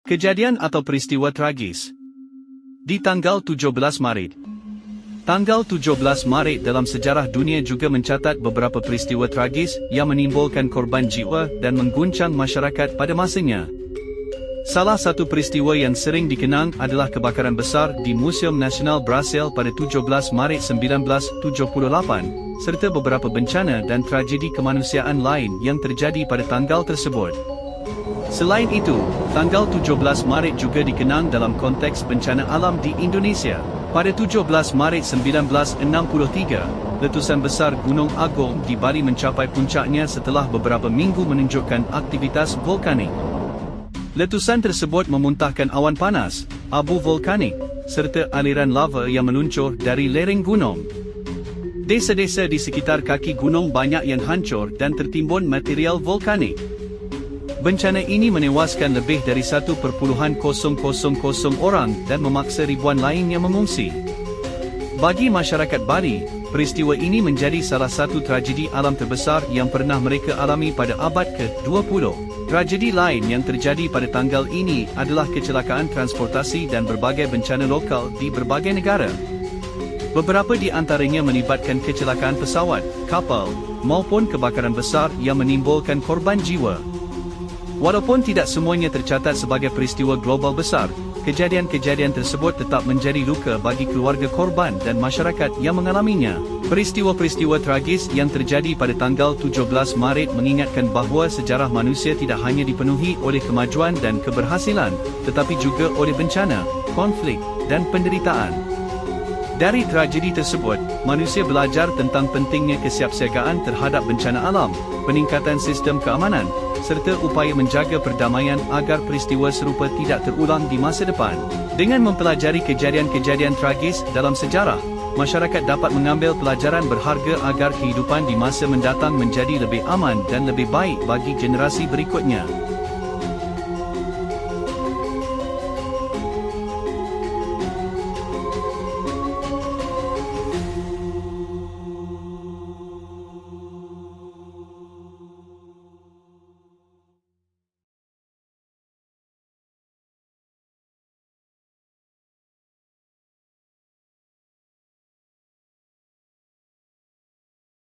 Kejadian atau peristiwa tragis. Di tanggal 17 Maret. Tanggal 17 Maret dalam sejarah dunia juga mencatat beberapa peristiwa tragis yang menimbulkan korban jiwa dan mengguncang masyarakat pada masanya. Salah satu peristiwa yang sering dikenang adalah kebakaran besar di Museum Nasional Brasil pada 17 Maret 1978, serta beberapa bencana dan tragedi kemanusiaan lain yang terjadi pada tanggal tersebut. Selain itu, tanggal 17 Maret juga dikenang dalam konteks bencana alam di Indonesia. Pada 17 Maret 1963, letusan besar Gunung Agung di Bali mencapai puncaknya setelah beberapa minggu menunjukkan aktivitas vulkanik. Letusan tersebut memuntahkan awan panas, abu vulkanik, serta aliran lava yang meluncur dari lereng gunung. Desa-desa di sekitar kaki gunung banyak yang hancur dan tertimbun material vulkanik. Bencana ini menewaskan lebih dari 1,000 orang dan memaksa ribuan lainnya mengungsi. Bagi masyarakat Bali, peristiwa ini menjadi salah satu tragedi alam terbesar yang pernah mereka alami pada abad ke-20. Tragedi lain yang terjadi pada tanggal ini adalah kecelakaan transportasi dan berbagai bencana lokal di berbagai negara. Beberapa di antaranya melibatkan kecelakaan pesawat, kapal, maupun kebakaran besar yang menimbulkan korban jiwa. Walaupun tidak semuanya tercatat sebagai peristiwa global besar, kejadian-kejadian tersebut tetap menjadi luka bagi keluarga korban dan masyarakat yang mengalaminya. Peristiwa-peristiwa tragis yang terjadi pada tanggal 17 Maret mengingatkan bahawa sejarah manusia tidak hanya dipenuhi oleh kemajuan dan keberhasilan, tetapi juga oleh bencana, konflik, dan penderitaan. Dari tragedi tersebut, manusia belajar tentang pentingnya kesiapsiagaan terhadap bencana alam, peningkatan sistem keamanan, serta upaya menjaga perdamaian agar peristiwa serupa tidak terulang di masa depan. Dengan mempelajari kejadian-kejadian tragis dalam sejarah, masyarakat dapat mengambil pelajaran berharga agar kehidupan di masa mendatang menjadi lebih aman dan lebih baik bagi generasi berikutnya.